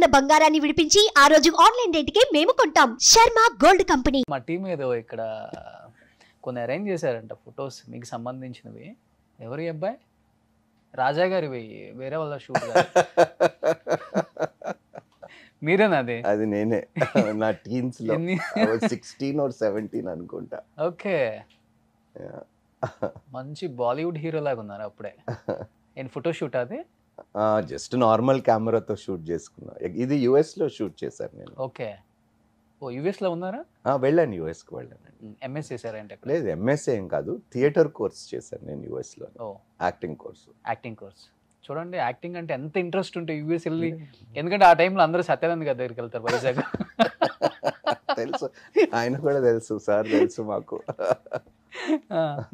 ఉన్న బంగారాన్ని విడిపించి ఆ రోజు ఆన్లైన్ రేటుకే మేము కొంటాం. Sharma gold company. మా టీం ఏదో ఇక్కడ కొన్ని అరేంజ్ చేశారంట ఫొటోస్ మీకు సంబంధించినవి. ఎవరి అబ్బాయి? రాజా గారివి, వేరే వాళ్ళ షూట్ మీరేనా అది? అది నేనే. నా టీన్స్ లో 16 or 17 అనుకుంటా. ఓకే, మంచి బాలీవుడ్ హీరో లాగా ఉన్నారు అప్పుడే. నేను ఫోటో షూట్ అది జస్ట్ నార్మల్ కెమెరాతో షూట్ చేసుకున్నా. ఇది యుఎస్ లో షూట్ చేశాను నేను. ఓకే. ఓ యుఎస్ లో ఉన్నారా? వెళ్ళాను, యుఎస్ కి వెళ్ళాను. ఎంఎస్ చేశారంటే? లేదు, ఎంఎస్ ఏం కాదు, థియేటర్ కోర్స్ చేశాను నేను యుఎస్ లో. Acting course. Acting course. చూడండి, యాక్టింగ్ అంటే ఎంత ఇంట్రెస్ట్ ఉంటే యుఎస్ వెళ్ళి, ఎందుకంటే ఆ టైంలో అందరూ సత్యానంద్ గారి దగ్గరికి వెళ్తారు వైజాగ్. తెలుసు, ఆయన కూడా తెలుసు సార్, తెలుసు మాకు.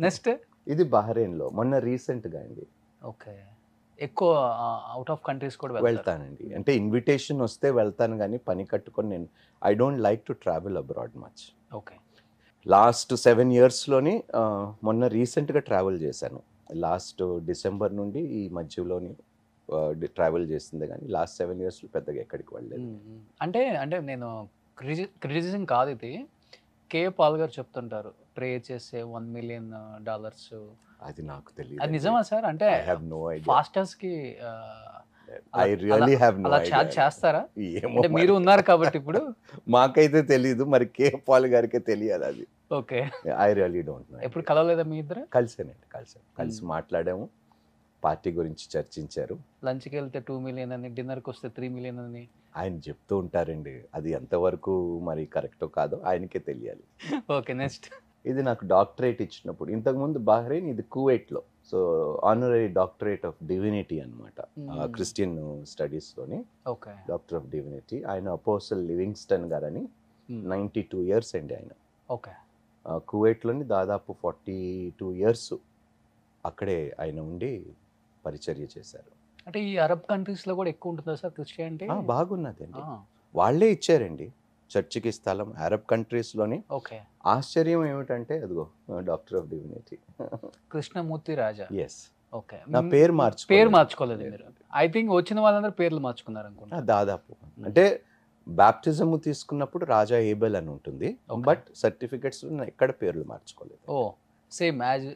నెక్స్ట్ ఇది బహ్రెయిన్ లో మొన్న రీసెంట్ గా అండి. ఓకే. ఎక్కువ అవుట్ ఆఫ్ కంట్రీస్ కూడా వెళ్తానండి. అంటే ఇన్విటేషన్ వస్తే వెళ్తాను, కానీ పని కట్టుకొని నేను I don't like to travel abroad much. Okay. Last 7 yearsలోని మొన్న రీసెంట్గా ట్రావెల్ చేశాను. లాస్ట్ డిసెంబర్ నుండి ఈ మధ్యలోని ట్రావెల్ చేసింది, కానీ లాస్ట్ 7 yearsలో పెద్దగా ఎక్కడికి వెళ్ళలేదు. అంటే అంటే నేను క్రిటిసిజం కాదు ఇది. కే పాల్ గారు చెప్తుంటారు, ప్రే చేసే $1 million. అది నాకు తెలియదు. అది నిజమా సార్? అంటే I have no idea. Pastors కి ఐ రియల్లీ హావ్ నో అలా ఐడియా. చార్జ్ చేస్తారా? అంటే మీరు ఉన్నారు కాబట్టి ఇప్పుడు. మాకైతే తెలియదు, మరి కే పాల్ గారికే తెలియాలి అది. Okay. I really don't know. ఎప్పుడు కలవలేదా మీ ఇద్దరు? కలిసానండి, కలిసి మాట్లాడాము, పార్టీ గురించి చర్చించారు. లంచ్కి వెళ్తే 2 million అని, డిన్నర్కి వస్తే 3 million అని ఆయన చెప్తూ ఉంటారండి. అది ఎంతవరకు మరి కరెక్టో కాదో ఆయనకే తెలియాలి. ఓకే. నెక్స్ట్, ఇది నాకు డాక్టరేట్ ఇచ్చినప్పుడు, ఇంతకుముందు బహ్రెయిన్, ఇది కువైట్లో. So honorary doctorate of divinity అనమాట, క్రిస్టియన్ స్టడీస్లోని. ఓకే. Doctor of divinity. ఆయన అపోస్టల్ లివింగ్స్టన్ గారని, 92 years అండి ఆయన. ఓకే. కువైట్లోని దాదాపు 42 years అక్కడే ఆయన ఉండి పరిచర్య చేశారు. అంటే ఈ అరబ్ కంట్రీస్లో కూడా ఎక్కువ ఉంటుందా సార్ క్రిస్టియానిటీ? బాగున్నదండి, వాళ్ళే ఇచ్చారండి చర్చికి స్థలం అరబ్ కంట్రీస్లోని. ఓకే. ఆశ్చర్యం ఏమిటంటే అదిగో doctor of divinity Krishnamurthy Raja. Yes. Okay. నా పేరు మార్చుకోలేదు మీరు? ఐ థింక్ వచ్చిన వాళ్ళందరూ పేర్లు మార్చుకున్నారు అనుకుంటా. దాదాపు. అంటే బ్యాప్టిజం తీసుకున్నప్పుడు రాజా ఏబెల్ అని ఉంటుంది, బట్ సర్టిఫికెట్స్ ఎక్కడ పేర్లు మార్చుకోలేదు. ఓ, సేమ్ యాజ్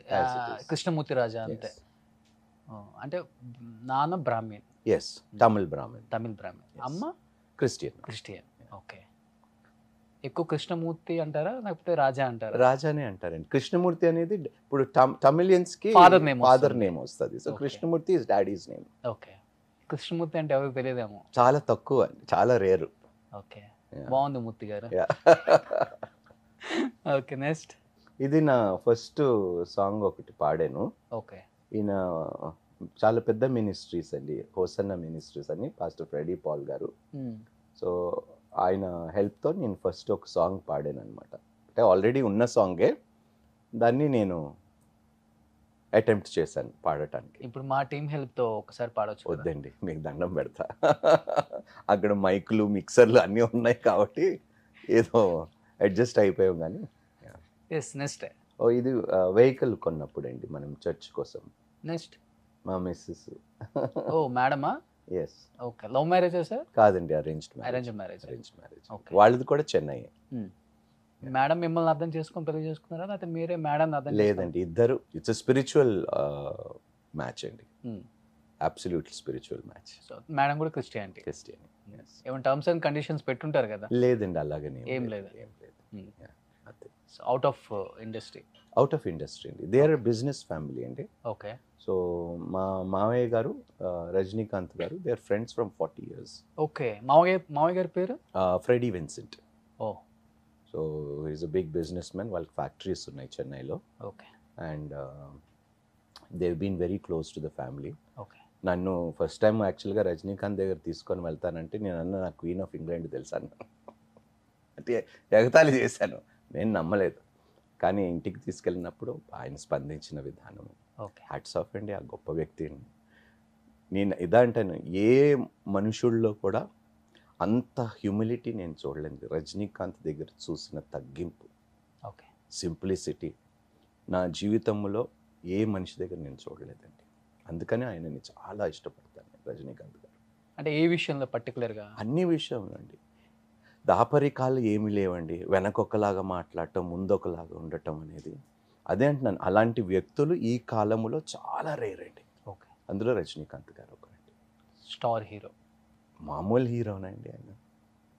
కృష్ణమూర్తి రాజా అంతే. అంటే నాన్న బ్రాహ్మణ్. ఎస్, తమిళ్ బ్రాహ్మణ్. అమ్మ క్రిస్టియన్. ఓకే. ఎక్కువ కృష్ణమూర్తి అంటారా లేకపోతే రాజా అంటారా? రాజానే అంటారండి. కృష్ణమూర్తి అనేది ఇప్పుడు తమిళియన్స్ కి ఫాదర్ నేమ్ వస్తుంది. So Krishnamurthy is daddy's name. Okay. Krishnamurthy అంటే ఎవరికి తెలియదేమో. చాలా తక్కువ, చాలా రేరు. ఓకే. బాగుంది మూర్తి గారు. ఓకే. నెక్స్ట్, ఇది నా ఫస్ట్ సాంగ్ ఒకటి పాడాను. ఓకే. ఈయన చాలా పెద్ద మినిస్ట్రీస్ అండి, హోసన్నా మినిస్ట్రీస్ అని, పాస్టర్ ఫ్రెడీ పాల్ గారు. సో ఆయన హెల్ప్తో నేను ఫస్ట్ ఒక సాంగ్ పాడాను అనమాట. అంటే ఆల్రెడీ ఉన్న సాంగే, దాన్ని నేను అటెంప్ట్ చేశాను పాడటానికి. ఇప్పుడు మా టీం హెల్ప్తో ఒకసారి పాడొచ్చు? వద్దండి, మీకు దండం పెడతా. అక్కడ మైకులు, మిక్సర్లు అన్నీ ఉన్నాయి కాబట్టి ఏదో అడ్జస్ట్ అయిపోయాం. కానీ నెక్స్ట్, ఇది వెహికల్ కొన్నప్పుడు అండి మనం చర్చ్ కోసం. నెక్స్ట్, మా మిస్సెస్. ఓ మేడమా? ఎస్. ఓకే. లవ్ మ్యారేజా సార్? కాదండి, అరేంజ్డ్ మ్యారేజ్. వాళ్ళది కూడా చెన్నై. మేడం మిమ్మల్ని అర్థం చేసుకొని పెళ్లి చేసుకున్నారా లేకపోతే మీరే మేడం అర్థం? లేదండి, ఇద్దరు. ఇట్స్ స్పిరిచువల్ మ్యాచ్ అండి, absolutely spiritual match. So madam కూడా క్రిస్టియన్. ఏమైనా టర్మ్స్ అండ్ కండిషన్స్ పెట్టుంటారు కదా? లేదండి, అలాగనే ఏం లేదు. అవుట్ ఆఫ్ ఇండస్ట్రీ అండి. దే ఆర్ బిజినెస్ ఫ్యామిలీ అండి. ఓకే. సో మా మావయ్య గారు, రజనీకాంత్ గారు, they are friends from 40 years. Okay. మావయ్య గారి పేరు? Freddy Vincent. Oh. So is a big businessman. వాళ్ళకి ఫ్యాక్టరీస్ ఉన్నాయి చెన్నైలో. Okay. And they been very close to the family. Okay. నన్ను ఫస్ట్ టైం యాక్చువల్గా రజనీకాంత్ దగ్గర తీసుకొని వెళ్తానంటే నేను నాకు క్వీన్ ఆఫ్ ఇంగ్లాండ్ తెలుసాను. అంటే ఎగతాళి చేశాను, నేను నమ్మలేదు. కానీ ఇంటికి తీసుకెళ్ళినప్పుడు ఆయన స్పందించిన విధానం, హ్యాట్స్ ఆఫ్ అండి, ఆ గొప్ప వ్యక్తిని. నేను ఇదా అంటాను, ఏ మనుషుల్లో కూడా అంత హ్యూమిలిటీ నేను చూడలేదు. రజనీకాంత్ దగ్గర చూసిన తగ్గింపు, సింప్లిసిటీ నా జీవితంలో ఏ మనిషి దగ్గర నేను చూడలేదండి. అందుకని ఆయనని చాలా ఇష్టపడతాను, రజనీకాంత్ గారు. అంటే ఏ విషయంలో పర్టికులర్గా? అన్ని విషయంలో అండి. దాపరికాలు ఏమీ లేవండి. వెనకొకలాగా మాట్లాడటం, ముందొకలాగా ఉండటం అనేది. అదే అంటున్నాను, అలాంటి వ్యక్తులు ఈ కాలంలో చాలా రేర్ అండి. ఓకే. అందులో రజనీకాంత్ గారు ఒకరండి. Star hero. మామూలు హీరోనండి ఆయన.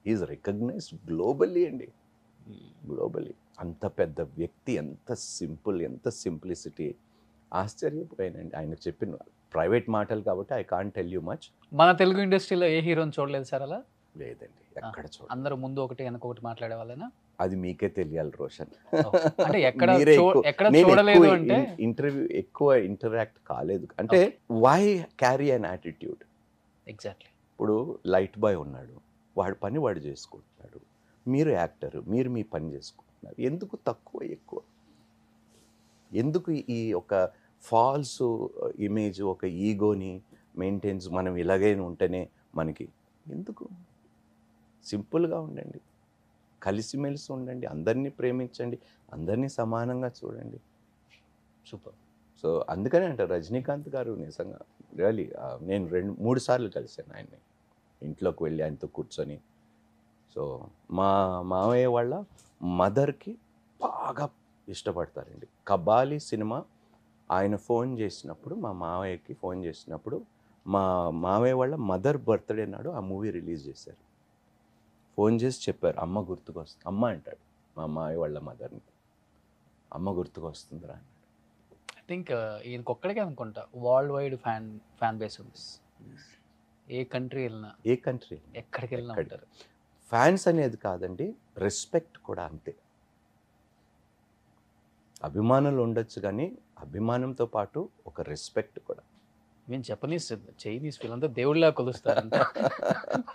ఈజ్ రికగ్నైజ్డ్ గ్లోబల్లీ అండి, గ్లోబల్లీ. అంత పెద్ద వ్యక్తి, ఎంత సింపుల్, ఎంత సింప్లిసిటీ. ఆశ్చర్యపోయానండి ఆయనకు చెప్పిన ప్రైవేట్ మాటలు కాబట్టి I can't tell you much. మన తెలుగు ఇండస్ట్రీలో ఏ హీరోని చూడలేదు సార్ అలా? లేదండి, ఎక్కడ చూడ. అందరూ ముందు ఒకటి వెనక ఒకటి మాట్లాడే వాళ్ళేనా? అది మీకే తెలియాలి రోషన్. అంటే ఎక్కడ మీరే ఎక్కడ చూడలేదు అంటే ఇంటర్వ్యూ ఎక్కువ ఇంటరాక్ట్ కాలేదు అంటే why carry an attitude. Exactly. ఇప్పుడు లైట్ బాయ్ ఉన్నాడు, వాడి పని వాడు చేసుకుంటున్నాడు. మీరు యాక్టర్, మీరు మీ పని చేసుకుంటున్నారు. ఎందుకు తక్కువ ఎక్కువ? ఎందుకు ఈ ఒక ఫాల్స్ ఇమేజ్, ఒక ఈగోని మెయింటైన్స్ మనం ఇలాగైనా ఉంటేనే మనకి ఎందుకు? సింపుల్గా ఉండండి, కలిసిమెలిసి ఉండండి, అందరినీ ప్రేమించండి, అందరినీ సమానంగా చూడండి. సూపర్. సో అందుకనే అంటారు రజనీకాంత్ గారు నిజంగా రియలీ. నేను 2-3 సార్లు కలిశాను ఆయన్ని, ఇంట్లోకి వెళ్ళి ఆయనతో కూర్చొని. సో మా మావయ్య వాళ్ళ మదర్కి బాగా ఇష్టపడతారండి. కబాలి సినిమా ఆయన ఫోన్ చేసినప్పుడు, మా మావయ్యకి ఫోన్ చేసినప్పుడు, మా మావయ్య వాళ్ళ మదర్ బర్త్డే నాడు ఆ మూవీ రిలీజ్ చేశారు. ఫోన్ చేసి చెప్పారు, అమ్మ గుర్తుకొస్తుంది. అమ్మ అంటాడు మా మావయ్య వాళ్ళ మదర్ని, అమ్మ గుర్తుకొస్తుందిరా అన్నాడు. ఐ థింక్ ఈయనకొక్కడికే అనుకుంటా వరల్డ్ వైడ్ ఫ్యాన్ బేస్ ఉంది. ఏ కంట్రీ వెళ్ళినా, ఏ కంట్రీ ఎక్కడికి వెళ్ళినా ఉంటారు. ఫ్యాన్స్ అనేది కాదండి, రెస్పెక్ట్ కూడా అంతే. అభిమానులు ఉండొచ్చు కానీ అభిమానంతో పాటు ఒక రెస్పెక్ట్ కూడా. మేము జపనీస్, చైనీస్ వీళ్ళంతా దేవుళ్ళ కొలుస్తారంట.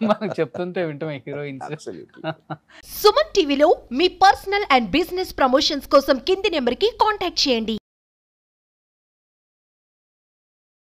మనకు చెప్తుంటే వింటాం హీరోయిన్స్. సుమన్ టీవీలో మీ పర్సనల్ అండ్ బిజినెస్ ప్రమోషన్స్ కోసం కింది నెంబర్కి కాంటాక్ట్ చేయండి.